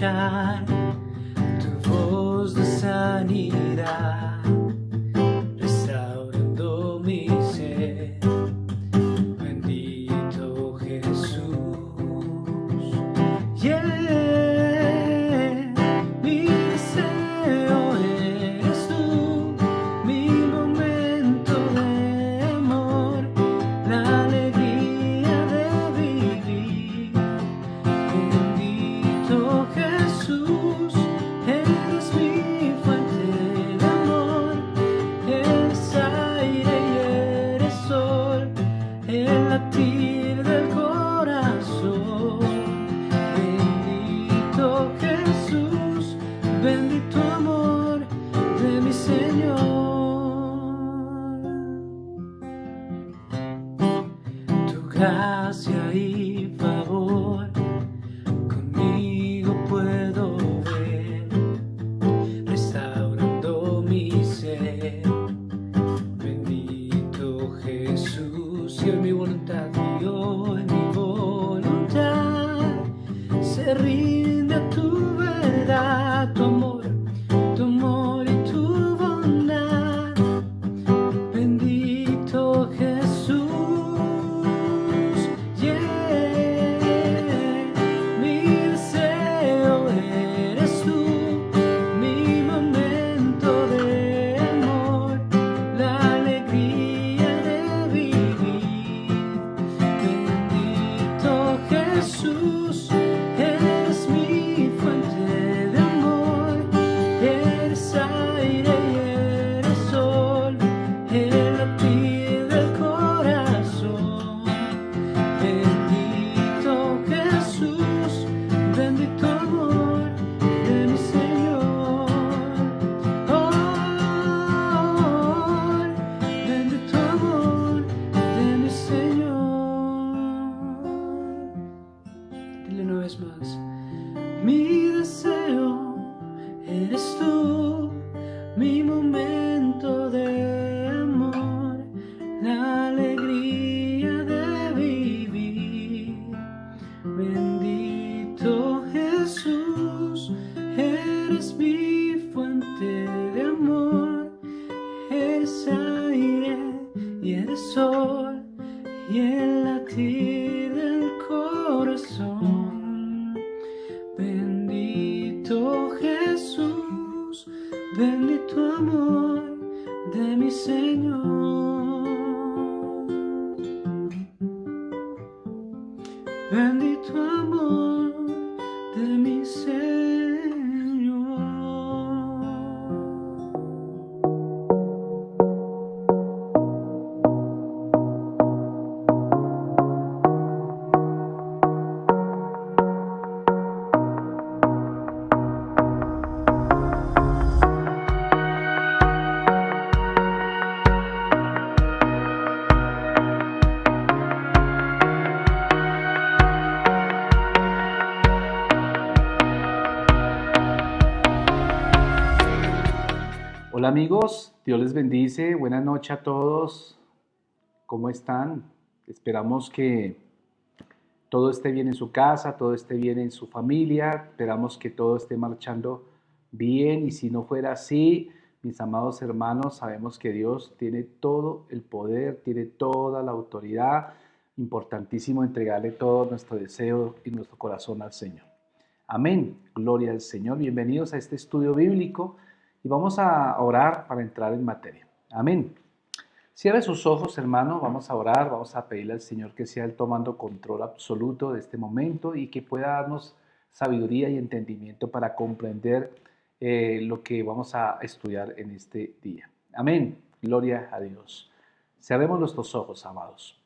escuchar tu voz de sanidad, restaurando mi ser. Bendito Jesús. Mi deseo eres tú, mi momento de amor, la alegría de vivir. Bendito Jesús, eres mi fuente de amor, eres aire y eres sol, el latir del corazón. Bendito Jesús, bendito amor de mi Señor. Tu gracia y favor conmigo puedo ver, restaurando mi ser. Bendito Jesús, y hoy mi voluntad, y hoy mi voluntad se rinde a tu verdad, tu amor y tu bondad. Bendito Jesús, mi deseo eres tú, mi momento de amor, la alegría de vivir. Bendito Jesús, eres mi fuente de amor, eres aire y eres sol, el latir del corazón. Bendito Jesús, bendito amor de mi Señor. Bendito amor de mi Señor. Dile una vez más. Mi deseo eres tú, mi momento de amor, la alegría de vivir. Bendito Jesús, eres mi fuente de amor, eres aire y eres sol, y el latir del corazón. Bendito Jesús, bendito amor de mi Señor. Bendito amor de mi Señor. Hola amigos, Dios les bendice, buenas noches a todos, ¿cómo están? Esperamos que todo esté bien en su casa, todo esté bien en su familia, esperamos que todo esté marchando bien, y si no fuera así, mis amados hermanos, sabemos que Dios tiene todo el poder, tiene toda la autoridad. Importantísimo entregarle todo nuestro deseo y nuestro corazón al Señor. Amén, gloria al Señor. Bienvenidos a este estudio bíblico. Y vamos a orar para entrar en materia. Amén. Cierre sus ojos, hermano. Vamos a orar. Vamos a pedirle al Señor que sea Él tomando control absoluto de este momento y que pueda darnos sabiduría y entendimiento para comprender lo que vamos a estudiar en este día. Amén. Gloria a Dios. Cerremos nuestros ojos, amados.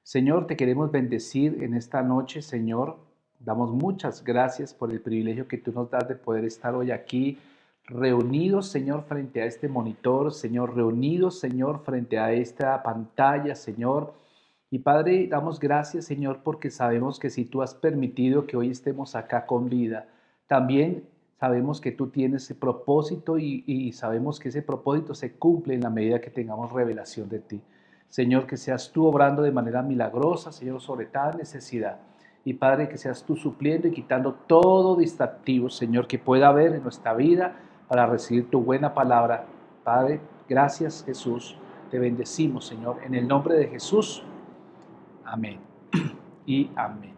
Señor, te queremos bendecir en esta noche, Señor. Damos muchas gracias por el privilegio que tú nos das de poder estar hoy aquí reunidos, Señor, frente a este monitor, Señor, reunidos, Señor, frente a esta pantalla, Señor. Y Padre, damos gracias, Señor, porque sabemos que si tú has permitido que hoy estemos acá con vida, también sabemos que tú tienes ese propósito y sabemos que ese propósito se cumple en la medida que tengamos revelación de ti. Señor, que seas tú obrando de manera milagrosa, Señor, sobre tal necesidad. Y Padre, que seas tú supliendo y quitando todo distractivo, Señor, que pueda haber en nuestra vida para recibir tu buena palabra. Padre, gracias Jesús. Te bendecimos, Señor, en el nombre de Jesús. Amén y amén.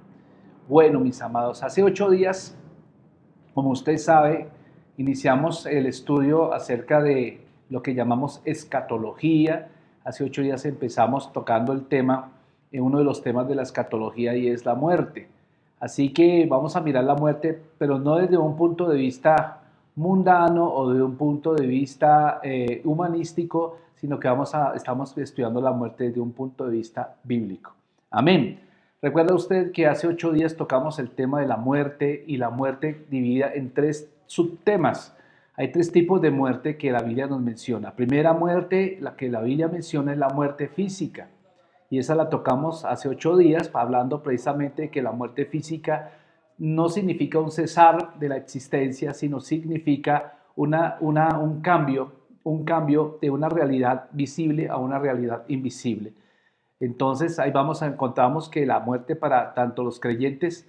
Bueno, mis amados, hace 8 días, como usted sabe, iniciamos el estudio acerca de lo que llamamos escatología. Hace 8 días empezamos tocando el tema, uno de los temas de la escatología, y es la muerte. Así que vamos a mirar la muerte, pero no desde un punto de vista mundano o de un punto de vista humanístico, sino que estamos estudiando la muerte desde un punto de vista bíblico. Amén. Recuerda usted que hace 8 días tocamos el tema de la muerte, y la muerte dividida en 3 subtemas. Hay 3 tipos de muerte que la Biblia nos menciona. Primera muerte, la que la Biblia menciona, es la muerte física. Y esa la tocamos hace 8 días, hablando precisamente de que la muerte física no significa un cesar de la existencia, sino significa un cambio de una realidad visible a una realidad invisible. Entonces ahí encontramos que la muerte para tanto los creyentes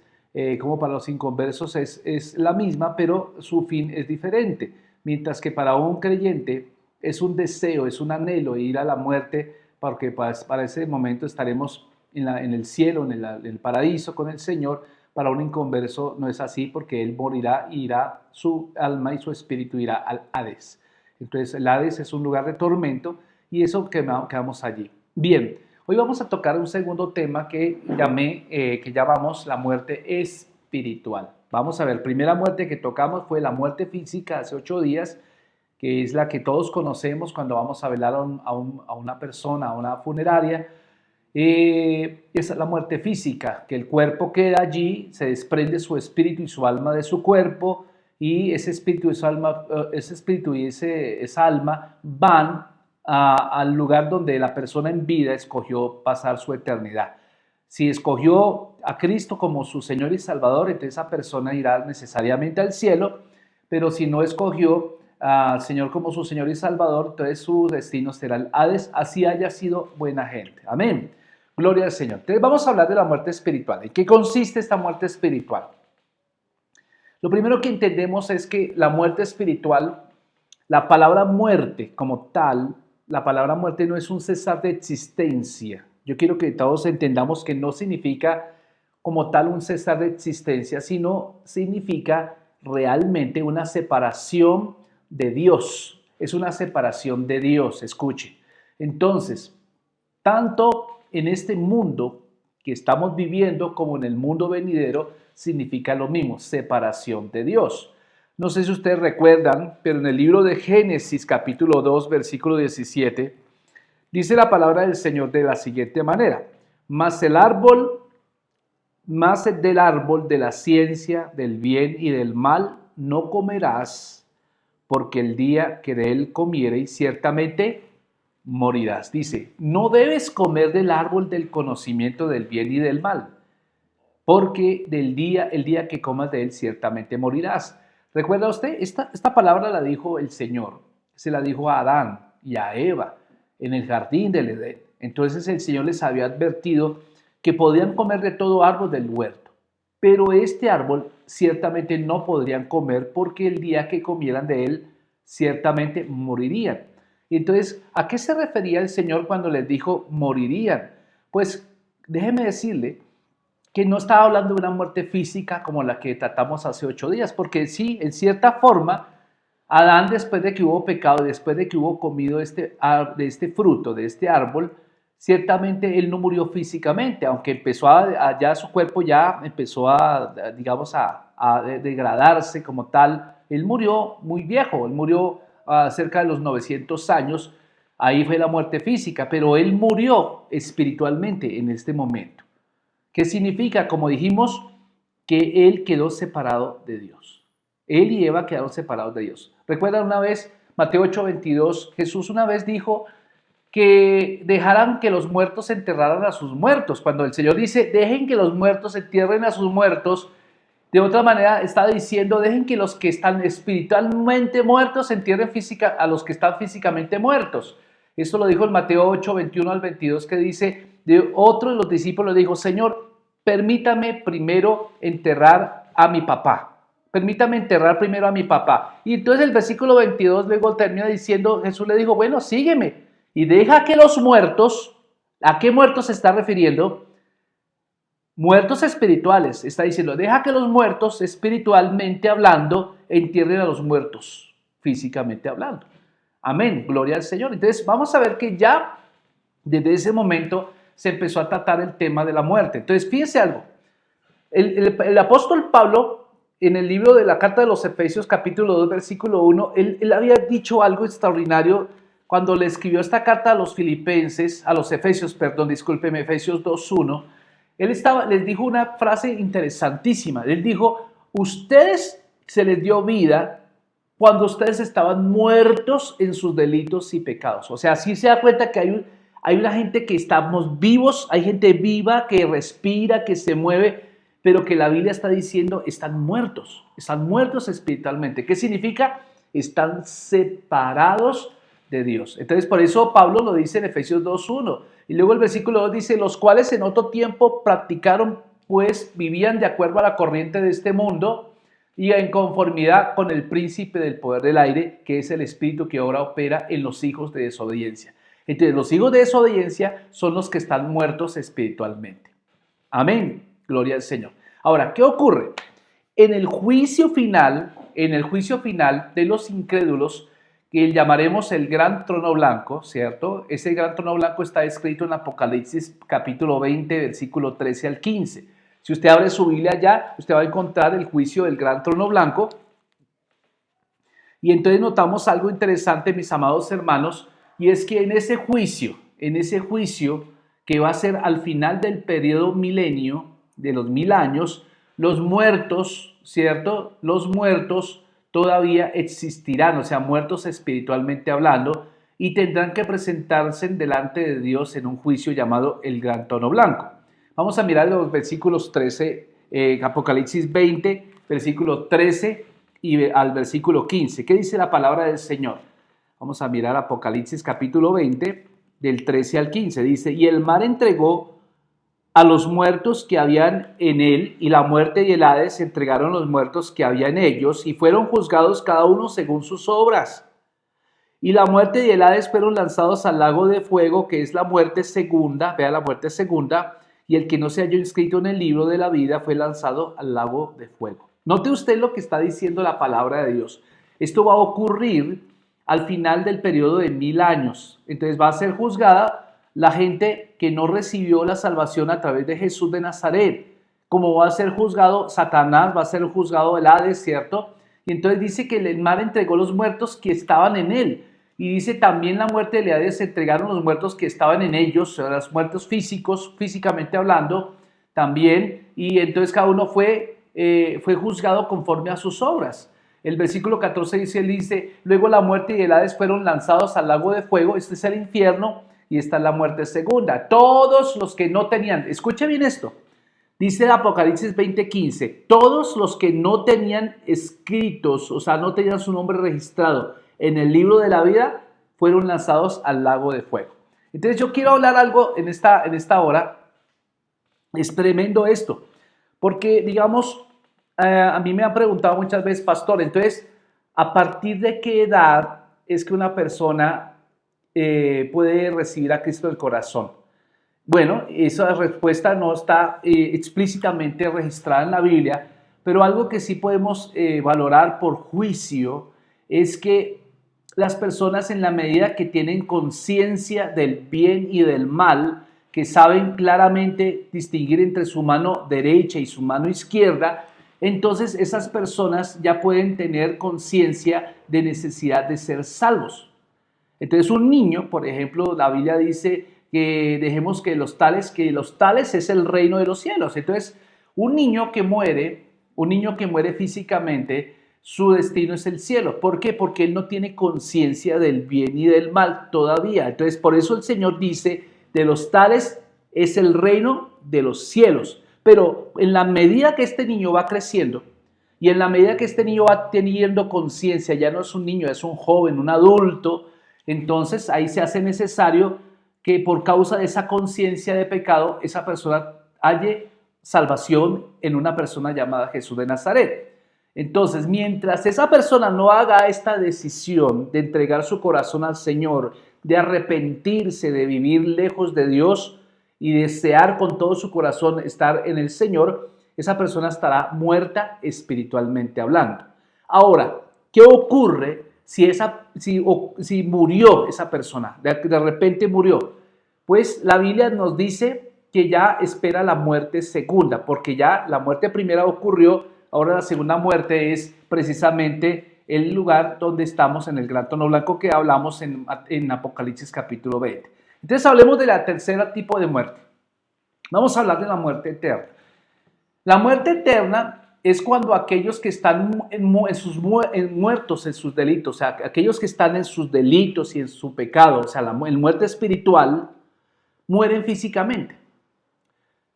como para los inconversos es la misma, pero su fin es diferente. Mientras que para un creyente es un deseo, es un anhelo ir a la muerte, porque para ese momento estaremos en el cielo, en el paraíso con el Señor. Para un inconverso no es así, porque él morirá y irá, su alma y su espíritu irá al Hades. Entonces el Hades es un lugar de tormento, y eso quedamos allí. Bien. Hoy vamos a tocar un segundo tema que llamamos la muerte espiritual. Vamos a ver, primera muerte que tocamos fue la muerte física hace 8 días, que es la que todos conocemos cuando vamos a velar a una persona, a una funeraria. Esa es la muerte física, que el cuerpo queda allí, se desprende su espíritu y su alma de su cuerpo, y ese espíritu y esa alma van al lugar donde la persona en vida escogió pasar su eternidad. Si escogió a Cristo como su Señor y Salvador, entonces esa persona irá necesariamente al cielo, pero si no escogió al Señor como su Señor y Salvador, entonces su destino será el Hades, así haya sido buena gente. Amén. Gloria al Señor. Entonces vamos a hablar de la muerte espiritual. ¿En qué consiste esta muerte espiritual? Lo primero que entendemos es que la muerte espiritual, la palabra muerte como tal, la palabra muerte no es un cesar de existencia. Yo quiero que todos entendamos que no significa como tal un cesar de existencia, sino significa realmente una separación de Dios. Es una separación de Dios, escuche. Entonces, tanto en este mundo que estamos viviendo como en el mundo venidero, significa lo mismo, separación de Dios. No sé si ustedes recuerdan, pero en el libro de Génesis, capítulo 2, versículo 17, dice la palabra del Señor de la siguiente manera: Mas del árbol de la ciencia del bien y del mal no comerás, porque el día que de él comiereis ciertamente morirás. Dice, no debes comer del árbol del conocimiento del bien y del mal, porque el día que comas de él ciertamente morirás. ¿Recuerda usted? Esta palabra la dijo el Señor, se la dijo a Adán y a Eva en el jardín del Edén. Entonces el Señor les había advertido que podían comer de todo árbol del huerto, pero este árbol ciertamente no podrían comer, porque el día que comieran de él ciertamente morirían. Y entonces, ¿a qué se refería el Señor cuando les dijo morirían? Pues déjeme decirle que no estaba hablando de una muerte física como la que tratamos hace 8 días, porque sí, en cierta forma, Adán, después de que hubo pecado, después de que hubo comido de este fruto, de este árbol, ciertamente él no murió físicamente, aunque empezó ya su cuerpo ya empezó a degradarse como tal. Él murió muy viejo, él murió cerca de los 900 años, ahí fue la muerte física, pero él murió espiritualmente en este momento. ¿Qué significa? Como dijimos, que él quedó separado de Dios. Él y Eva quedaron separados de Dios. ¿Recuerdan una vez, Mateo 8:22, Jesús una vez dijo que dejaran que los muertos enterraran a sus muertos? Cuando el Señor dice, dejen que los muertos entierren a sus muertos, de otra manera está diciendo, dejen que los que están espiritualmente muertos entierren a los que están físicamente muertos. Esto lo dijo en Mateo 8:21 al 22, que dice, de otro de los discípulos dijo, Señor, permítame primero enterrar a mi papá. Permítame enterrar primero a mi papá. Y entonces el versículo 22 luego termina diciendo, Jesús le dijo, bueno, sígueme y deja que los muertos, ¿a qué muertos se está refiriendo? Muertos espirituales, está diciendo, deja que los muertos espiritualmente hablando entierren a los muertos físicamente hablando. Amén, gloria al Señor. Entonces vamos a ver que ya desde ese momento se empezó a tratar el tema de la muerte. Entonces fíjense algo, el apóstol Pablo en el libro de la carta de los Efesios capítulo 2 versículo 1, él había dicho algo extraordinario cuando le escribió esta carta a los Efesios 2:1. Les dijo una frase interesantísima. Él dijo, ustedes se les dio vida cuando ustedes estaban muertos en sus delitos y pecados. O sea, sí se da cuenta que hay una gente que estamos vivos, hay gente viva que respira, que se mueve, pero que la Biblia está diciendo están muertos espiritualmente. ¿Qué significa? Están separados de Dios. Entonces, por eso Pablo lo dice en Efesios 2:1. Y luego el versículo 2 dice, los cuales en otro tiempo practicaron, pues vivían de acuerdo a la corriente de este mundo y en conformidad con el príncipe del poder del aire, que es el espíritu que ahora opera en los hijos de desobediencia. Entonces, los hijos de desobediencia son los que están muertos espiritualmente. Amén. Gloria al Señor. Ahora, ¿qué ocurre? En el juicio final de los incrédulos, que llamaremos el gran trono blanco, ¿cierto? Ese gran trono blanco está escrito en Apocalipsis capítulo 20, versículo 13 al 15. Si usted abre su Biblia ya, usted va a encontrar el juicio del gran trono blanco. Y entonces notamos algo interesante, mis amados hermanos, y es que en ese juicio que va a ser al final del periodo milenio, de los 1000 años, los muertos, ¿cierto? Los muertos todavía existirán, o sea, muertos espiritualmente hablando, y tendrán que presentarse delante de Dios en un juicio llamado el gran trono blanco. Vamos a mirar los versículos 13, Apocalipsis 20, versículo 13 y al versículo 15. ¿Qué dice la palabra del Señor? Vamos a mirar Apocalipsis capítulo 20, del 13 al 15. Dice, y el mar entregó a los muertos que habían en él, y la muerte y el Hades entregaron los muertos que había en ellos, y fueron juzgados cada uno según sus obras. Y la muerte y el Hades fueron lanzados al lago de fuego, que es la muerte segunda, vea la muerte segunda, y el que no se halló inscrito en el libro de la vida fue lanzado al lago de fuego. Note usted lo que está diciendo la palabra de Dios. Esto va a ocurrir al final del periodo de 1000 años. Entonces va a ser juzgada la gente que no recibió la salvación a través de Jesús de Nazaret. Como va a ser juzgado Satanás, va a ser juzgado el Hades, ¿cierto? Y entonces dice que el mar entregó los muertos que estaban en él. Y dice también la muerte del Hades se entregaron los muertos que estaban en ellos, o sea, los muertos físicos, físicamente hablando, también. Y entonces cada uno fue juzgado conforme a sus obras. El versículo 14 dice, luego la muerte y el Hades fueron lanzados al lago de fuego, este es el infierno, y esta es la muerte segunda. Todos los que no tenían, escuche bien esto, dice Apocalipsis 20:15, todos los que no tenían escritos, o sea, no tenían su nombre registrado en el libro de la vida, fueron lanzados al lago de fuego. Entonces yo quiero hablar algo en esta hora. Es tremendo esto, porque digamos, a mí me han preguntado muchas veces, pastor, entonces, ¿a partir de qué edad es que una persona puede recibir a Cristo del corazón? Bueno, esa respuesta no está explícitamente registrada en la Biblia, pero algo que sí podemos valorar por juicio es que las personas, en la medida que tienen conciencia del bien y del mal, que saben claramente distinguir entre su mano derecha y su mano izquierda, entonces esas personas ya pueden tener conciencia de necesidad de ser salvos. Entonces un niño, por ejemplo, la Biblia dice que dejemos que los tales es el reino de los cielos. Entonces un niño que muere físicamente, su destino es el cielo. ¿Por qué? Porque él no tiene conciencia del bien y del mal todavía. Entonces por eso el Señor dice, de los tales es el reino de los cielos. Pero en la medida que este niño va creciendo y en la medida que este niño va teniendo conciencia, ya no es un niño, es un joven, un adulto, entonces ahí se hace necesario que por causa de esa conciencia de pecado, esa persona salvación en una persona llamada Jesús de Nazaret. Entonces, mientras esa persona no haga esta decisión de entregar su corazón al Señor, de arrepentirse, de vivir lejos de Dios y desear con todo su corazón estar en el Señor, esa persona estará muerta espiritualmente hablando. Ahora, ¿qué ocurre si murió esa persona? De repente murió. Pues la Biblia nos dice que ya espera la muerte segunda, porque ya la muerte primera ocurrió, ahora la segunda muerte es precisamente el lugar donde estamos en el gran trono blanco que hablamos en Apocalipsis capítulo 20. Entonces hablemos de la tercera tipo de muerte. Vamos a hablar de la muerte eterna. La muerte eterna es cuando aquellos que están muertos en sus delitos, o sea, aquellos que están en sus delitos y en su pecado, o sea, la muerte espiritual, mueren físicamente,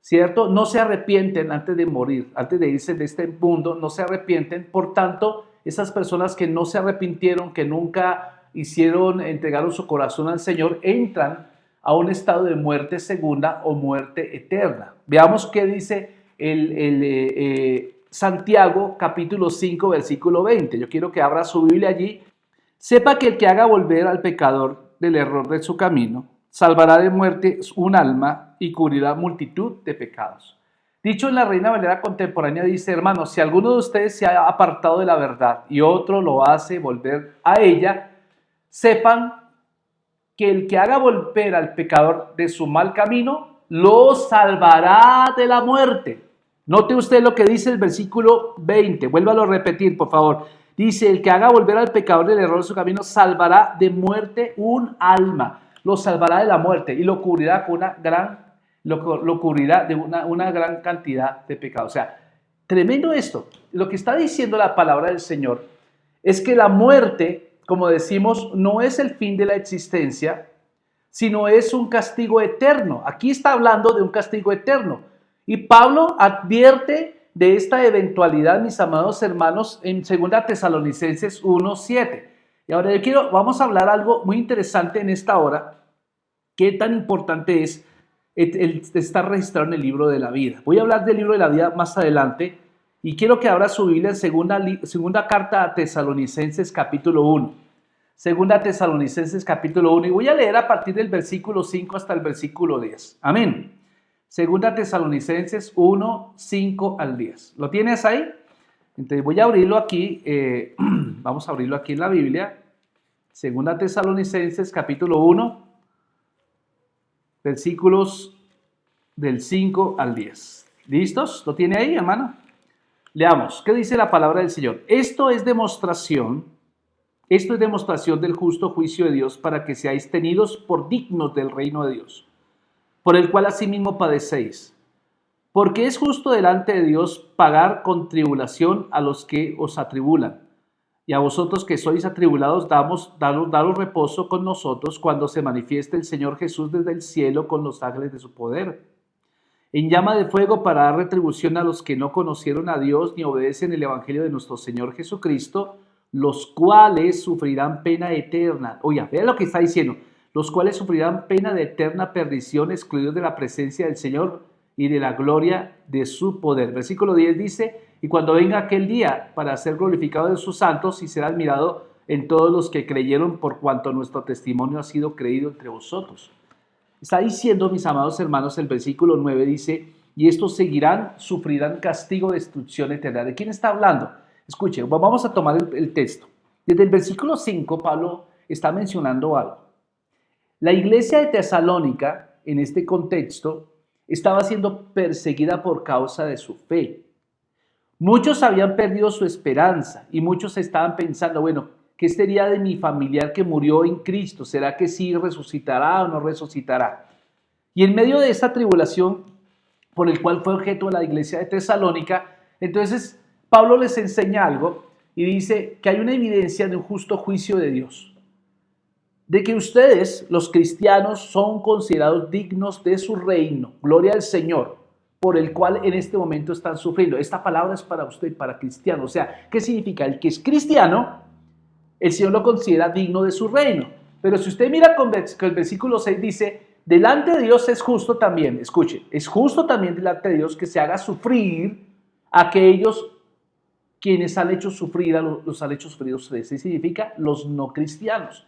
¿cierto? No se arrepienten antes de morir, antes de irse de este mundo, no se arrepienten. Por tanto, esas personas que no se arrepintieron, que nunca entregaron su corazón al Señor, entran a un estado de muerte segunda o muerte eterna. Veamos qué dice Santiago capítulo 5 versículo 20. Yo quiero que abra su Biblia allí. Sepa que el que haga volver al pecador del error de su camino, salvará de muerte un alma y cubrirá multitud de pecados. Dicho en la Reina Valera contemporánea, dice: hermanos, si alguno de ustedes se ha apartado de la verdad y otro lo hace volver a ella, sepan que el que haga volver al pecador de su mal camino, lo salvará de la muerte. Note usted lo que dice el versículo 20, vuélvalo a repetir, por favor. Dice: el que haga volver al pecador del error de su camino, salvará de muerte un alma. Lo salvará de la muerte y lo cubrirá con lo cubrirá de una gran cantidad de pecados. O sea, tremendo esto. Lo que está diciendo la palabra del Señor es que la muerte, como decimos, no es el fin de la existencia, sino es un castigo eterno. Aquí está hablando de un castigo eterno. Y Pablo advierte de esta eventualidad, mis amados hermanos, en 2 Tesalonicenses 1:7. Y ahora vamos a hablar algo muy interesante en esta hora. Qué tan importante es el estar registrado en el libro de la vida. Voy a hablar del libro de la vida más adelante y quiero que abra su Biblia en segunda carta a Tesalonicenses capítulo 1. Segunda Tesalonicenses capítulo 1 y voy a leer a partir del versículo 5 hasta el versículo 10. Amén. Segunda Tesalonicenses 1, 5 al 10. ¿Lo tienes ahí? Entonces voy a abrirlo aquí, vamos a abrirlo aquí en la Biblia. Segunda Tesalonicenses capítulo 1, versículos del 5 al 10. ¿Listos? ¿Lo tiene ahí, hermano? Leamos, ¿qué dice la palabra del Señor? Esto es demostración del justo juicio de Dios para que seáis tenidos por dignos del reino de Dios, por el cual asimismo padecéis. Porque es justo delante de Dios pagar con tribulación a los que os atribulan. Y a vosotros que sois atribulados, daros reposo con nosotros cuando se manifieste el Señor Jesús desde el cielo con los ángeles de su poder, en llama de fuego para dar retribución a los que no conocieron a Dios ni obedecen el evangelio de nuestro Señor Jesucristo, los cuales sufrirán pena eterna. Oiga, vean lo que está diciendo. Los cuales sufrirán pena de eterna perdición, excluidos de la presencia del Señor y de la gloria de su poder. Versículo 10 dice: y cuando venga aquel día para ser glorificado en sus santos y será admirado en todos los que creyeron, por cuanto nuestro testimonio ha sido creído entre vosotros. Está diciendo, mis amados hermanos, el versículo 9 dice: y estos sufrirán castigo de destrucción eterna. ¿De quién está hablando? Escuchen, vamos a tomar el texto. Desde el versículo 5, Pablo está mencionando algo. La iglesia de Tesalónica, en este contexto, estaba siendo perseguida por causa de su fe. Muchos habían perdido su esperanza y muchos estaban pensando: bueno, ¿qué sería de mi familiar que murió en Cristo? ¿Será que sí resucitará o no resucitará? Y en medio de esta tribulación por el cual fue objeto de la iglesia de Tesalónica, entonces Pablo les enseña algo y dice que hay una evidencia de un justo juicio de Dios, de que ustedes, los cristianos, son considerados dignos de su reino, gloria al Señor, por el cual en este momento están sufriendo. Esta palabra es para usted, para cristiano. O sea, ¿qué significa? El que es cristiano, el Señor lo considera digno de su reino. Pero si usted mira con el versículo 6 dice: delante de Dios es justo también, escuche, es justo también delante de Dios que se haga sufrir a aquellos quienes han hecho sufrir, los han hecho sufrir a ustedes. Eso significa los no cristianos.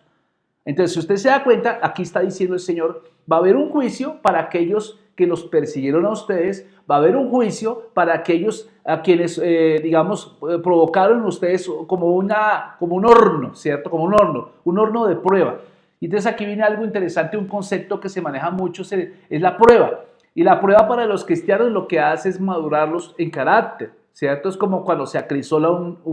Entonces, si usted se da cuenta, aquí está diciendo el Señor, va a haber un juicio para aquellos que los persiguieron a ustedes, va a haber un juicio para aquellos a quienes, provocaron a ustedes como un horno, ¿cierto? Como un horno de prueba. Y entonces aquí viene algo interesante, un concepto que se maneja mucho, es la prueba. Y la prueba para los cristianos lo que hace es madurarlos en carácter, ¿cierto? Es como cuando se acrisola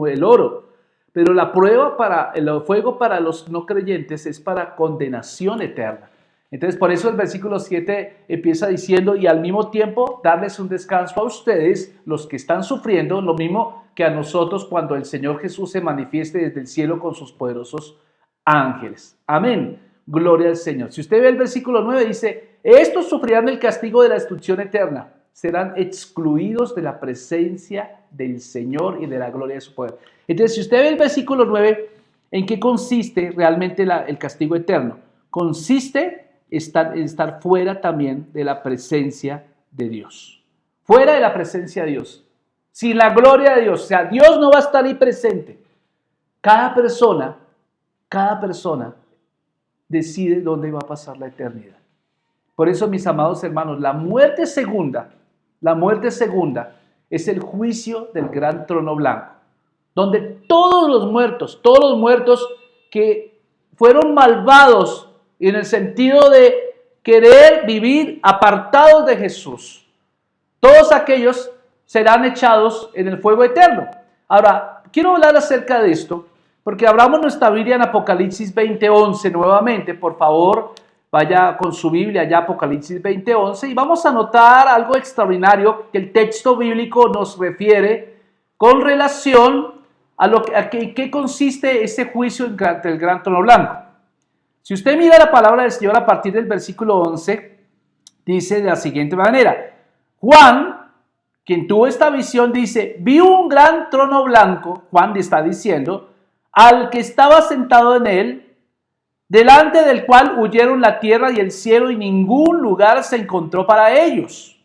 el oro. Pero la prueba el fuego para los no creyentes es para condenación eterna. Entonces, por eso el versículo 7 empieza diciendo, y al mismo tiempo darles un descanso a ustedes, los que están sufriendo, lo mismo que a nosotros cuando el Señor Jesús se manifieste desde el cielo con sus poderosos ángeles. Amén. Gloria al Señor. Si usted ve el versículo 9, dice, estos sufrirán el castigo de la destrucción eterna. Serán excluidos de la presencia del Señor y de la gloria de su poder. Entonces, si usted ve el versículo 9, ¿en qué consiste realmente el castigo eterno? Consiste en estar fuera también de la presencia de Dios. Fuera de la presencia de Dios. Sin la gloria de Dios. O sea, Dios no va a estar ahí presente. Cada persona decide dónde va a pasar la eternidad. Por eso, mis amados hermanos, la muerte segunda es el juicio del gran trono blanco, donde todos los muertos que fueron malvados en el sentido de querer vivir apartados de Jesús, todos aquellos serán echados en el fuego eterno. Ahora, quiero hablar acerca de esto, porque abramos nuestra Biblia en Apocalipsis 20:11 nuevamente, por favor. Vaya con su Biblia allá, Apocalipsis 20:11, y vamos a notar algo extraordinario que el texto bíblico nos refiere con relación a qué consiste ese juicio ante el gran trono blanco. Si usted mira la palabra del Señor a partir del versículo 11, dice de la siguiente manera: Juan, quien tuvo esta visión, dice, vi un gran trono blanco, Juan está diciendo, al que estaba sentado en él, delante del cual huyeron la tierra y el cielo, y ningún lugar se encontró para ellos.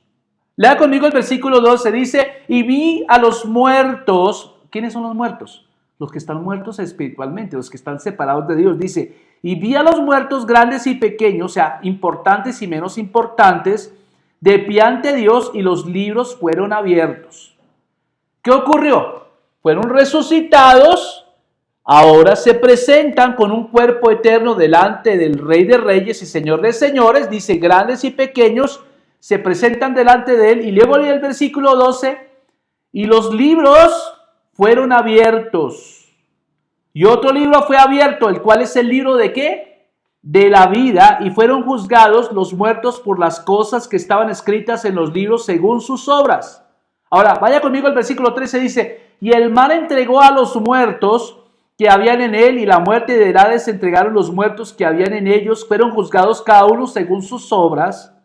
Lea conmigo el versículo 12, dice, y vi a los muertos. ¿Quiénes son los muertos? Los que están muertos espiritualmente, los que están separados de Dios. Dice, y vi a los muertos grandes y pequeños, o sea, importantes y menos importantes, de pie ante Dios, y los libros fueron abiertos. ¿Qué ocurrió? Fueron resucitados. Ahora se presentan con un cuerpo eterno delante del Rey de Reyes y Señor de Señores. Dice, grandes y pequeños se presentan delante de él. Y luego lee el versículo 12. Y los libros fueron abiertos. Y otro libro fue abierto, el cual es el libro ¿de qué? De la vida. Y fueron juzgados los muertos por las cosas que estaban escritas en los libros según sus obras. Ahora, vaya conmigo al versículo 13. Dice, y el mar entregó a los muertos que habían en él, y la muerte de Hades entregaron los muertos que habían en ellos, fueron juzgados cada uno según sus obras,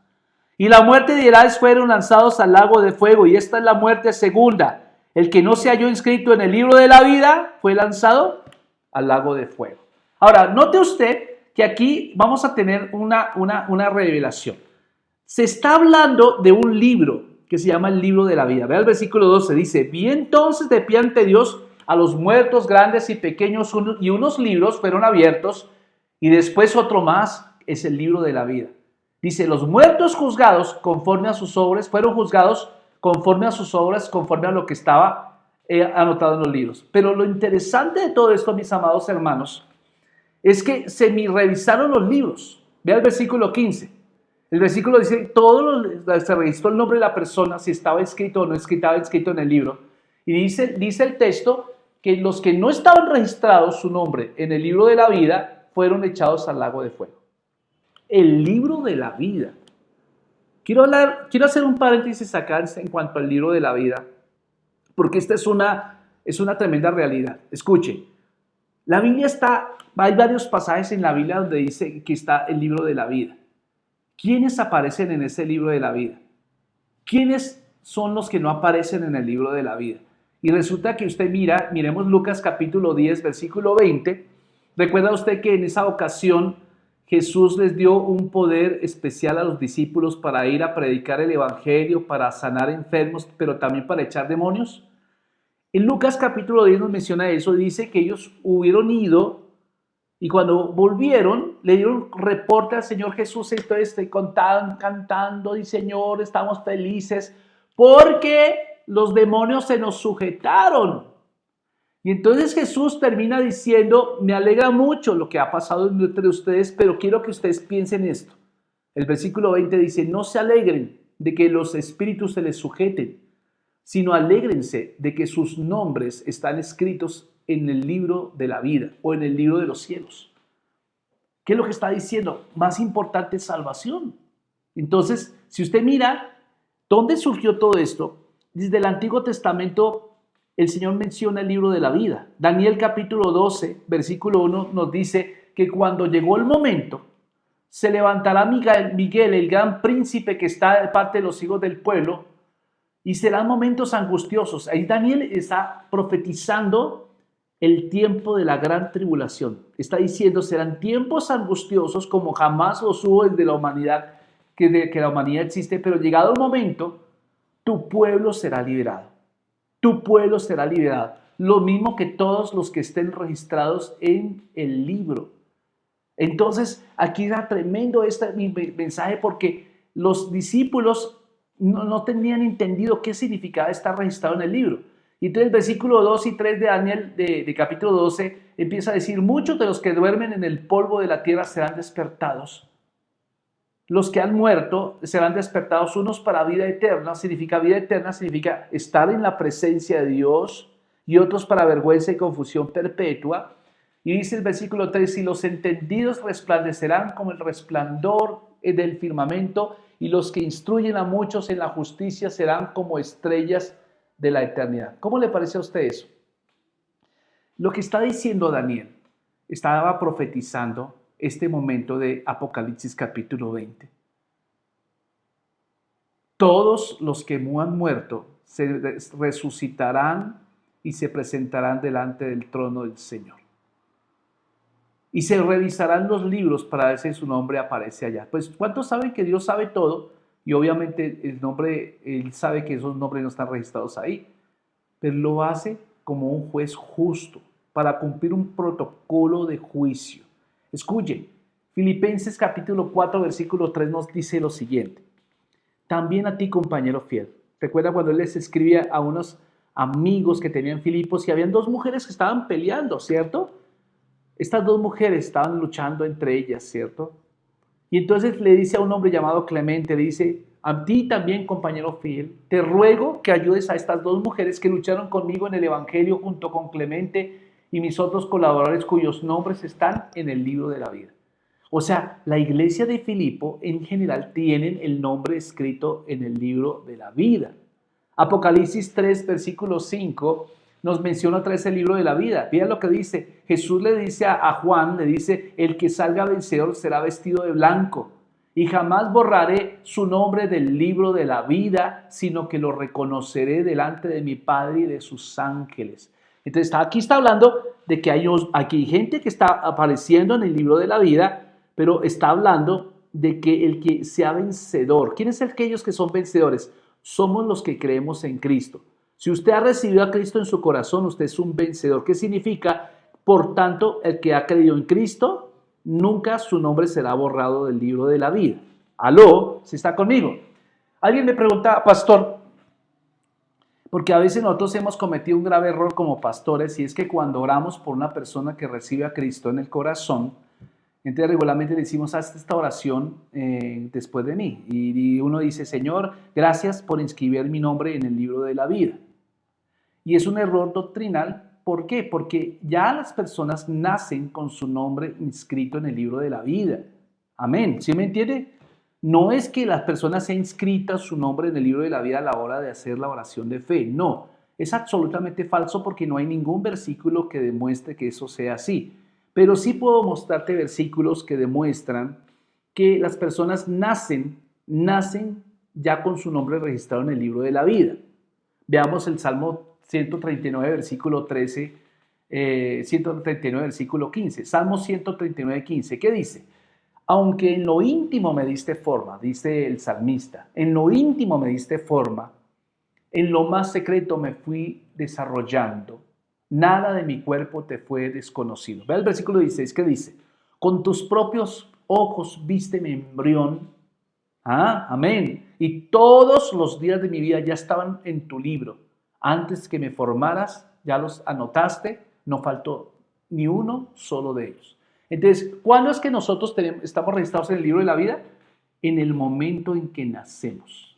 y la muerte de Hades fueron lanzados al lago de fuego, y esta es la muerte segunda. El que no se halló inscrito en el libro de la vida fue lanzado al lago de fuego. Ahora, note usted que aquí vamos a tener una revelación. Se está hablando de un libro que se llama el libro de la vida. Vea el versículo 12, dice, vi entonces de pie ante Dios a los muertos grandes y pequeños, y unos libros fueron abiertos, y después otro más, es el libro de la vida. Dice, los muertos juzgados conforme a sus obras, fueron juzgados conforme a sus obras, conforme a lo que estaba anotado en los libros. Pero lo interesante de todo esto, mis amados hermanos, es que se revisaron los libros. Vea el versículo 15. El versículo dice, se registró el nombre de la persona, si estaba escrito o no estaba escrito en el libro. Y dice el texto que los que no estaban registrados su nombre en el libro de la vida fueron echados al lago de fuego. El libro de la vida. Quiero hacer un paréntesis acá en cuanto al libro de la vida, porque esta es una tremenda realidad. Escuche, la Biblia hay varios pasajes en la Biblia donde dice que está el libro de la vida. ¿Quiénes aparecen en ese libro de la vida? ¿Quiénes son los que no aparecen en el libro de la vida? Y resulta que usted miremos Lucas capítulo 10, versículo 20. Recuerda usted que en esa ocasión Jesús les dio un poder especial a los discípulos para ir a predicar el evangelio, para sanar enfermos, pero también para echar demonios. En Lucas capítulo 10 nos menciona eso, dice que ellos hubieron ido y cuando volvieron le dieron reporte al Señor Jesús, entonces contaban cantando y Señor, estamos felices porque los demonios se nos sujetaron. Y entonces Jesús termina diciendo, me alegra mucho lo que ha pasado entre ustedes, pero quiero que ustedes piensen esto. El versículo 20 dice, no se alegren de que los espíritus se les sujeten, sino alégrense de que sus nombres están escritos en el libro de la vida o en el libro de los cielos. ¿Qué es lo que está diciendo? Más importante es salvación. Entonces, si usted mira, ¿dónde surgió todo esto? Desde el Antiguo Testamento, el Señor menciona el libro de la vida. Daniel capítulo 12, versículo 1 nos dice que cuando llegó el momento, se levantará Miguel, el gran príncipe que está de parte de los hijos del pueblo, y serán momentos angustiosos. Ahí Daniel está profetizando el tiempo de la gran tribulación. Está diciendo, serán tiempos angustiosos como jamás los hubo desde la humanidad, que la humanidad existe, pero llegado el momento, tu pueblo será liberado. Tu pueblo será liberado. Lo mismo que todos los que estén registrados en el libro. Entonces, aquí era tremendo mi mensaje porque los discípulos no tenían entendido qué significaba estar registrado en el libro. Y entonces el versículo 2 y 3 de Daniel, de capítulo 12, empieza a decir, muchos de los que duermen en el polvo de la tierra serán despertados. Los que han muerto serán despertados, unos para vida eterna, significa estar en la presencia de Dios, y otros para vergüenza y confusión perpetua. Y dice el versículo 3, y los entendidos resplandecerán como el resplandor del firmamento, y los que instruyen a muchos en la justicia serán como estrellas de la eternidad. ¿Cómo le parece a usted eso? Lo que está diciendo Daniel, estaba profetizando este momento de Apocalipsis capítulo 20. Todos los que han muerto se resucitarán y se presentarán delante del trono del Señor. Y se revisarán los libros para ver si su nombre aparece allá. Pues, ¿cuántos saben que Dios sabe todo? Y obviamente Él sabe que esos nombres no están registrados ahí. Pero lo hace como un juez justo, para cumplir un protocolo de juicio. Escuchen, Filipenses capítulo 4, versículo 3 nos dice lo siguiente. También a ti, compañero fiel. Recuerda cuando él les escribía a unos amigos que tenían Filipos y habían dos mujeres que estaban peleando, ¿cierto? Estas dos mujeres estaban luchando entre ellas, ¿cierto? Y entonces le dice a un hombre llamado Clemente, le dice, a ti también, compañero fiel, te ruego que ayudes a estas dos mujeres que lucharon conmigo en el Evangelio junto con Clemente y mis otros colaboradores cuyos nombres están en el libro de la vida. O sea, la iglesia de Filipo en general tienen el nombre escrito en el libro de la vida. Apocalipsis 3, versículo 5 nos menciona otra vez el libro de la vida. Vean lo que dice. Jesús le dice a Juan, le dice, el que salga vencedor será vestido de blanco. Y jamás borraré su nombre del libro de la vida, sino que lo reconoceré delante de mi Padre y de sus ángeles. Entonces aquí está hablando de que aquí hay gente que está apareciendo en el libro de la vida, pero está hablando de que el que sea vencedor. ¿Quiénes son aquellos que son vencedores? Somos los que creemos en Cristo. Si usted ha recibido a Cristo en su corazón, usted es un vencedor. ¿Qué significa? Por tanto, el que ha creído en Cristo, nunca su nombre será borrado del libro de la vida. ¿Aló? ¿Se está conmigo? Alguien me pregunta, pastor, porque a veces nosotros hemos cometido un grave error como pastores, y es que cuando oramos por una persona que recibe a Cristo en el corazón, entonces regularmente le decimos, haz esta oración después de mí. Y uno dice, Señor, gracias por inscribir mi nombre en el libro de la vida. Y es un error doctrinal. ¿Por qué? Porque ya las personas nacen con su nombre inscrito en el libro de la vida. Amén. ¿Sí me entiende? No es que las personas sean inscritas su nombre en el libro de la vida a la hora de hacer la oración de fe. No, es absolutamente falso porque no hay ningún versículo que demuestre que eso sea así. Pero sí puedo mostrarte versículos que demuestran que las personas nacen ya con su nombre registrado en el libro de la vida. Veamos el Salmo 139, versículo 13, 139, versículo 15. Salmo 139, 15. ¿Qué dice? aunque en lo íntimo me diste forma, dice el salmista, en lo íntimo me diste forma, en lo más secreto me fui desarrollando, nada de mi cuerpo te fue desconocido. Ve el versículo 16 que dice, con tus propios ojos viste mi embrión. Amén. Y todos los días de mi vida ya estaban en tu libro. Antes que me formaras, ya los anotaste, no faltó ni uno solo de ellos. Entonces, ¿cuándo es que nosotros estamos registrados en el libro de la vida? En el momento en que nacemos.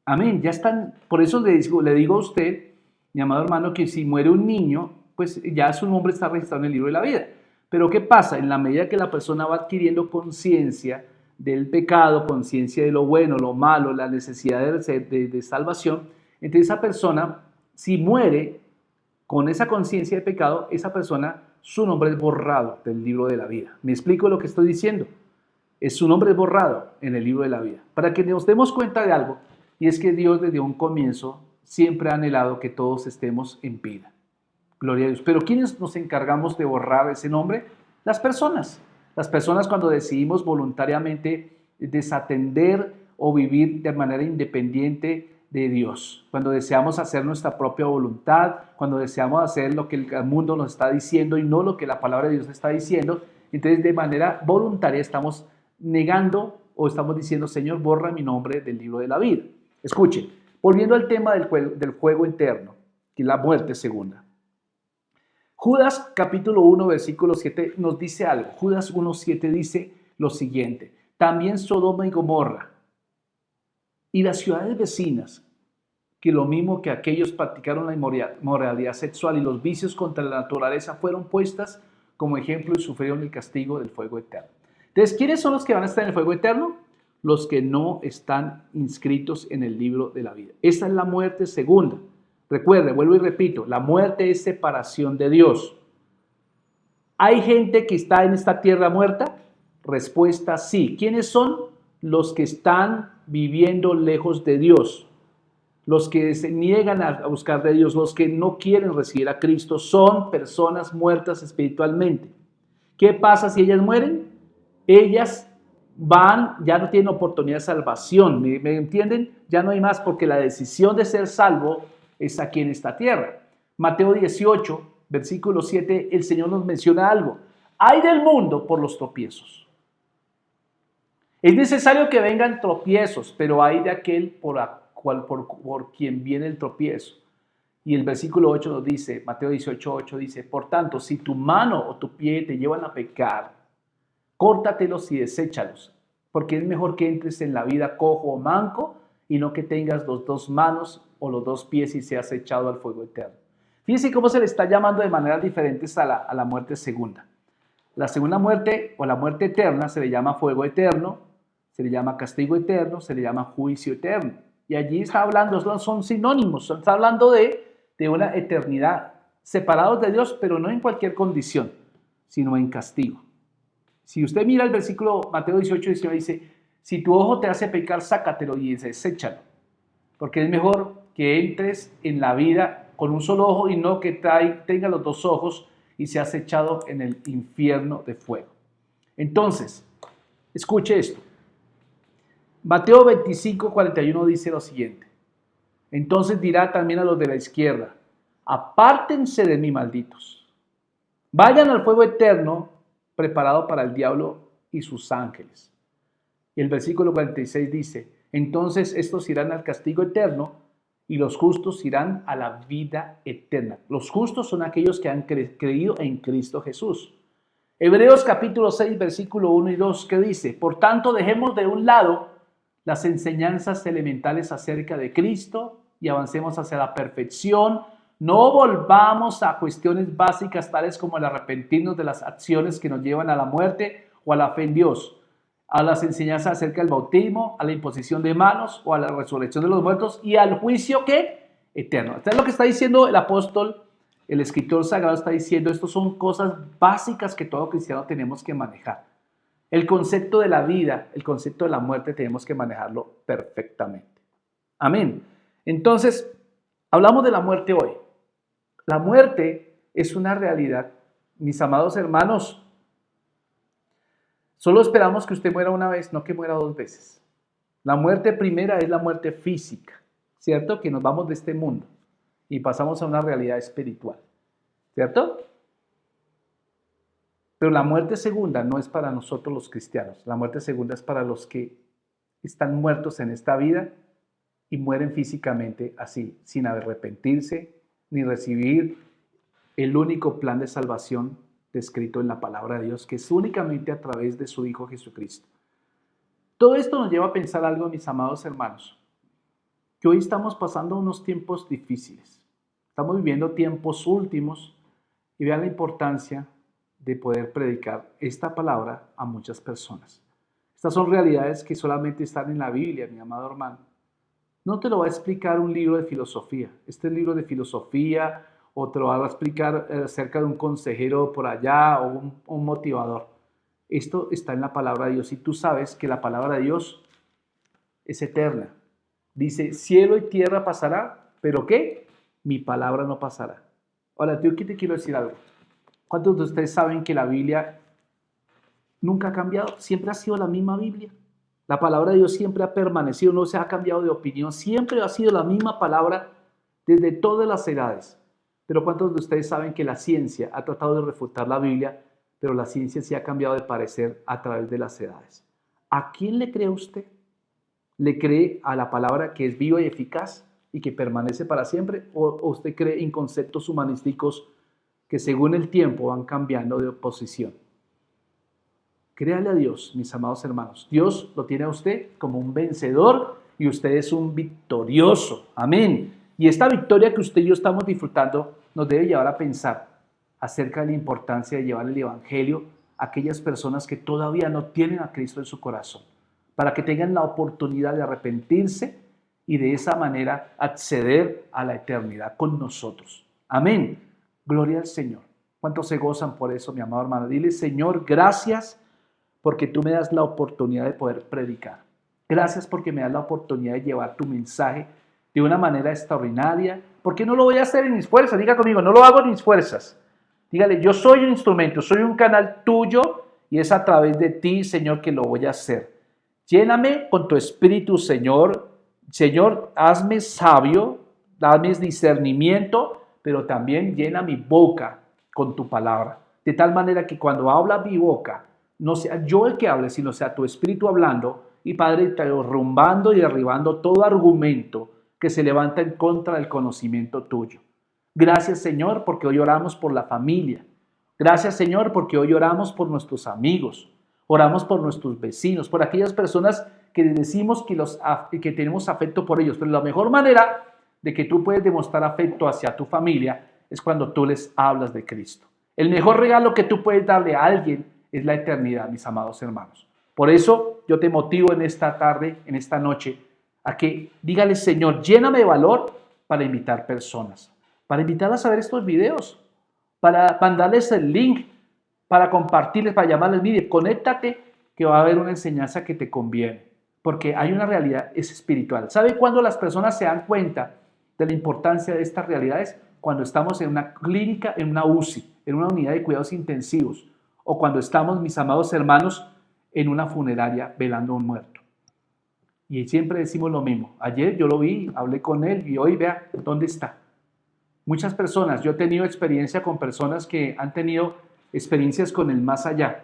Amén. Ya están, por eso le digo a usted, mi amado hermano, que si muere un niño, pues ya su nombre está registrado en el libro de la vida. Pero ¿qué pasa? En la medida que la persona va adquiriendo conciencia del pecado, conciencia de lo bueno, lo malo, la necesidad de salvación, entonces esa persona, si muere con esa conciencia de pecado, esa persona, su nombre es borrado del libro de la vida. ¿Me explico lo que estoy diciendo? Su nombre es borrado en el libro de la vida. Para que nos demos cuenta de algo, y es que Dios desde un comienzo siempre ha anhelado que todos estemos en vida. Gloria a Dios. Pero ¿quiénes nos encargamos de borrar ese nombre? Las personas. Las personas cuando decidimos voluntariamente desatender o vivir de manera independiente de Dios. Cuando deseamos hacer nuestra propia voluntad, cuando deseamos hacer lo que el mundo nos está diciendo y no lo que la palabra de Dios está diciendo, entonces de manera voluntaria estamos negando o estamos diciendo, Señor, borra mi nombre del libro de la vida. Escuchen, volviendo al tema del fuego eterno, que es la muerte segunda. Judas capítulo 1 versículo 7 nos dice algo. Judas 1:7 dice lo siguiente. También Sodoma y Gomorra y las ciudades vecinas, que lo mismo que aquellos practicaron la inmoralidad sexual y los vicios contra la naturaleza, fueron puestas como ejemplo y sufrieron el castigo del fuego eterno. Entonces, ¿quiénes son los que van a estar en el fuego eterno? Los que no están inscritos en el libro de la vida. Esa es la muerte segunda. Recuerde, vuelvo y repito, la muerte es separación de Dios. ¿Hay gente que está en esta tierra muerta? Respuesta, sí. ¿Quiénes son? Los que están viviendo lejos de Dios. Los que se niegan a buscar de Dios, los que no quieren recibir a Cristo, son personas muertas espiritualmente. ¿Qué pasa si ellas mueren? Ellas ya no tienen oportunidad de salvación. ¿Me entienden? Ya no hay más porque la decisión de ser salvo es aquí en esta tierra. Mateo 18, versículo 7, el Señor nos menciona algo. Hay del mundo por los tropiezos. Es necesario que vengan tropiezos, pero hay de aquel por quien viene el tropiezo. Y el versículo 8 nos dice, Mateo 18, 8 dice, por tanto, si tu mano o tu pie te llevan a pecar, córtatelos y deséchalos, porque es mejor que entres en la vida cojo o manco y no que tengas los dos manos o los dos pies y seas echado al fuego eterno. Fíjense cómo se le está llamando de maneras diferentes a la muerte segunda. La segunda muerte o la muerte eterna se le llama fuego eterno, se le llama castigo eterno, se le llama juicio eterno. Y allí está hablando, son sinónimos, está hablando de una eternidad separados de Dios, pero no en cualquier condición, sino en castigo. Si usted mira el versículo Mateo 18, 19, dice, si tu ojo te hace pecar, sácatelo y deséchalo. Porque es mejor que entres en la vida con un solo ojo y no que tenga los dos ojos y seas echado en el infierno de fuego. Entonces, escuche esto. Mateo 25, 41 dice lo siguiente. Entonces dirá también a los de la izquierda, apártense de mí, malditos. Vayan al fuego eterno preparado para el diablo y sus ángeles. Y el versículo 46 dice, entonces estos irán al castigo eterno y los justos irán a la vida eterna. Los justos son aquellos que han creído en Cristo Jesús. Hebreos capítulo 6, versículo 1 y 2, que dice, por tanto dejemos de un lado las enseñanzas elementales acerca de Cristo y avancemos hacia la perfección. No volvamos a cuestiones básicas tales como el arrepentirnos de las acciones que nos llevan a la muerte o a la fe en Dios, a las enseñanzas acerca del bautismo, a la imposición de manos o a la resurrección de los muertos y al juicio ¿qué? Eterno. Esto es lo que está diciendo el apóstol, el escritor sagrado está diciendo, estas son cosas básicas que todo cristiano tenemos que manejar. El concepto de la vida, el concepto de la muerte tenemos que manejarlo perfectamente. Amén. Entonces, hablamos de la muerte hoy. La muerte es una realidad, mis amados hermanos. Solo esperamos que usted muera una vez, no que muera dos veces. La muerte primera es la muerte física, ¿cierto? Que nos vamos de este mundo y pasamos a una realidad espiritual, ¿cierto? Pero la muerte segunda no es para nosotros los cristianos. La muerte segunda es para los que están muertos en esta vida y mueren físicamente así, sin arrepentirse ni recibir el único plan de salvación descrito en la palabra de Dios, que es únicamente a través de su Hijo Jesucristo. Todo esto nos lleva a pensar algo, mis amados hermanos, que hoy estamos pasando unos tiempos difíciles. Estamos viviendo tiempos últimos y vean la importancia de poder predicar esta palabra a muchas personas. Estas son realidades que solamente están en la Biblia, mi amado hermano. No te lo va a explicar un libro de filosofía. Este libro de filosofía o te lo va a explicar acerca de un consejero por allá o un motivador. Esto está en la palabra de Dios y tú sabes que la palabra de Dios es eterna. Dice, cielo y tierra pasará, pero ¿qué? Mi palabra no pasará. Ahora, yo aquí te quiero decir algo. ¿Cuántos de ustedes saben que la Biblia nunca ha cambiado? Siempre ha sido la misma Biblia. La palabra de Dios siempre ha permanecido, no se ha cambiado de opinión. Siempre ha sido la misma palabra desde todas las edades. Pero ¿cuántos de ustedes saben que la ciencia ha tratado de refutar la Biblia, pero la ciencia sí ha cambiado de parecer a través de las edades? ¿A quién le cree usted? ¿Le cree a la palabra que es viva y eficaz y que permanece para siempre? ¿O usted cree en conceptos humanísticos que según el tiempo van cambiando de posición? Créale a Dios, mis amados hermanos. Dios lo tiene a usted como un vencedor y usted es un victorioso. Amén. Y esta victoria que usted y yo estamos disfrutando nos debe llevar a pensar acerca de la importancia de llevar el Evangelio a aquellas personas que todavía no tienen a Cristo en su corazón, para que tengan la oportunidad de arrepentirse y de esa manera acceder a la eternidad con nosotros. Amén. Gloria al Señor. ¿Cuántos se gozan por eso, mi amado hermano? Dile, Señor, gracias porque tú me das la oportunidad de poder predicar. Gracias porque me das la oportunidad de llevar tu mensaje de una manera extraordinaria. Porque no lo voy a hacer en mis fuerzas. Diga conmigo, no lo hago en mis fuerzas. Dígale, yo soy un instrumento, soy un canal tuyo y es a través de ti, Señor, que lo voy a hacer. Lléname con tu espíritu, Señor. Señor, hazme sabio, dame discernimiento, pero también llena mi boca con tu palabra. De tal manera que cuando habla mi boca, no sea yo el que hable, sino sea tu espíritu hablando y, Padre, derrumbando y derribando todo argumento que se levanta en contra del conocimiento tuyo. Gracias, Señor, porque hoy oramos por la familia. Gracias, Señor, porque hoy oramos por nuestros amigos. Oramos por nuestros vecinos, por aquellas personas que decimos que tenemos afecto por ellos. Pero la mejor manera de que tú puedes demostrar afecto hacia tu familia es cuando tú les hablas de Cristo. El mejor regalo que tú puedes darle a alguien es la eternidad, mis amados hermanos. Por eso yo te motivo en esta tarde, en esta noche, a que dígale, Señor, lléname de valor para invitar personas, para invitarlas a ver estos videos, para mandarles el link, para compartirles, para llamarles, mire, conéctate que va a haber una enseñanza que te conviene, porque hay una realidad, es espiritual. ¿Sabe cuándo las personas se dan cuenta de la importancia de estas realidades? Cuando estamos en una clínica, en una UCI, en una unidad de cuidados intensivos, o cuando estamos, mis amados hermanos, en una funeraria velando a un muerto. Y siempre decimos lo mismo. Ayer yo lo vi, hablé con él y hoy vea dónde está. Muchas personas, yo he tenido experiencia con personas que han tenido experiencias con el más allá.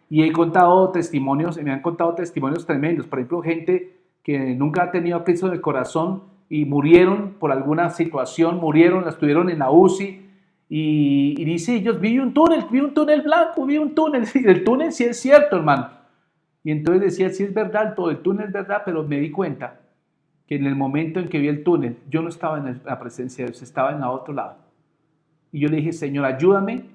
Y he contado testimonios, me han contado testimonios tremendos. Por ejemplo, gente que nunca ha tenido a Cristo en el corazón y murieron por alguna situación, estuvieron en la UCI y dice ellos, vi un túnel blanco, vi un túnel. Y el túnel sí es cierto, hermano. Y entonces decía, sí es verdad, todo el túnel es verdad, pero me di cuenta que en el momento en que vi el túnel, yo no estaba en la presencia de Dios, estaba en el otro lado. Y yo le dije, Señor, ayúdame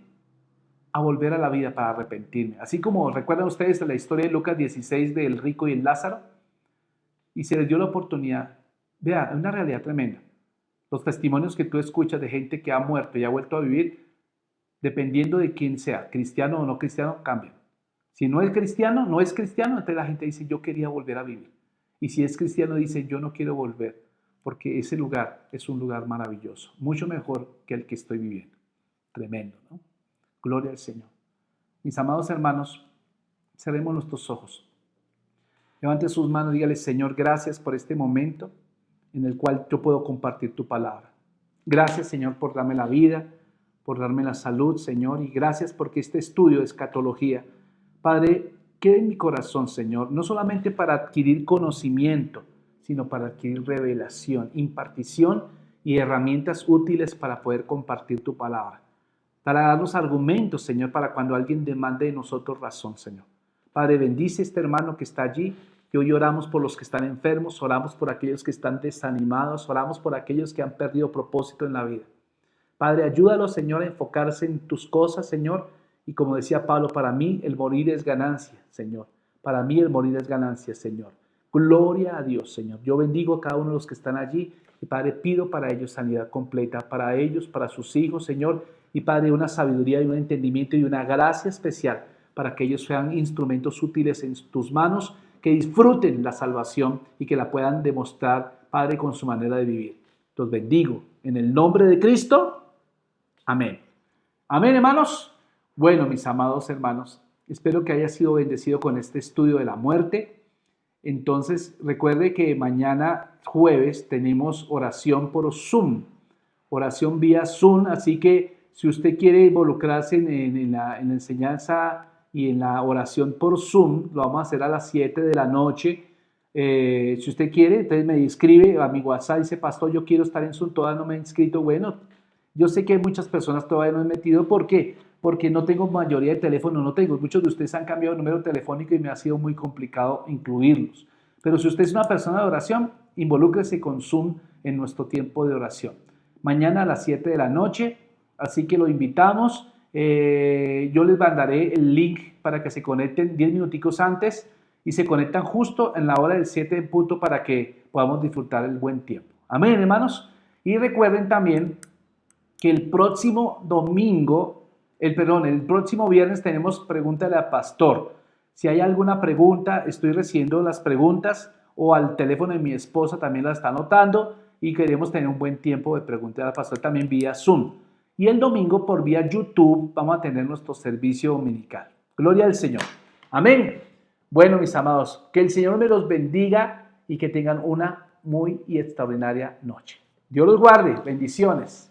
a volver a la vida para arrepentirme. Así como recuerdan ustedes la historia de Lucas 16 del rico y el Lázaro, y se les dio la oportunidad. Vea, es una realidad tremenda. Los testimonios que tú escuchas de gente que ha muerto y ha vuelto a vivir, dependiendo de quién sea, cristiano o no cristiano, cambian. Si no es cristiano, entonces la gente dice, yo quería volver a vivir. Y si es cristiano, dice, yo no quiero volver, porque ese lugar es un lugar maravilloso, mucho mejor que el que estoy viviendo. Tremendo, ¿no? Gloria al Señor. Mis amados hermanos, Cerremos nuestros ojos. Levante sus manos y dígale, Señor, gracias por este momento en el cual yo puedo compartir tu palabra. Gracias, Señor, por darme la vida, por darme la salud, Señor, y gracias porque este estudio de escatología, Padre, quede en mi corazón, Señor, no solamente para adquirir conocimiento, sino para adquirir revelación, impartición y herramientas útiles para poder compartir tu palabra, para darnos argumentos, Señor, para cuando alguien demande de nosotros razón, Señor. Padre, bendice a este hermano que está allí, que hoy oramos por los que están enfermos, oramos por aquellos que están desanimados, oramos por aquellos que han perdido propósito en la vida. Padre, ayúdalo, Señor, a enfocarse en tus cosas, Señor, y como decía Pablo, para mí el morir es ganancia, Señor. Para mí el morir es ganancia, Señor. Gloria a Dios, Señor. Yo bendigo a cada uno de los que están allí y, Padre, pido para ellos sanidad completa, para ellos, para sus hijos, Señor, y, Padre, una sabiduría y un entendimiento y una gracia especial para que ellos sean instrumentos útiles en tus manos, que disfruten la salvación y que la puedan demostrar, Padre, con su manera de vivir. Los bendigo en el nombre de Cristo. Amén. Amén, hermanos. Bueno, mis amados hermanos, espero que haya sido bendecido con este estudio de la muerte. Entonces, recuerde que mañana jueves tenemos oración por Zoom, oración vía Zoom, así que si usted quiere involucrarse en la enseñanza y en la oración por Zoom, lo vamos a hacer a las 7 de la noche. Si usted quiere, entonces me escribe a mi WhatsApp, dice, pastor, yo quiero estar en Zoom, todavía no me he inscrito. Bueno, yo sé que hay muchas personas todavía no he metido. ¿Por qué? Porque no tengo mayoría de teléfono, no tengo. Muchos de ustedes han cambiado el número telefónico y me ha sido muy complicado incluirlos. Pero si usted es una persona de oración, involúcrese con Zoom en nuestro tiempo de oración. Mañana a las 7 de la noche, así que lo invitamos. Yo les mandaré el link para que se conecten 10 minuticos antes y se conectan justo en la hora del 7 en punto para que podamos disfrutar el buen tiempo. Amén, hermanos. Y recuerden también que el próximo viernes tenemos Pregúntale al Pastor. Si hay alguna pregunta, estoy recibiendo las preguntas o al teléfono de mi esposa también la está anotando y queremos tener un buen tiempo de Pregúntale al Pastor también vía Zoom. Y el domingo por vía YouTube vamos a tener nuestro servicio dominical. Gloria al Señor. Amén. Bueno, mis amados, que el Señor me los bendiga y que tengan una muy y extraordinaria noche. Dios los guarde. Bendiciones.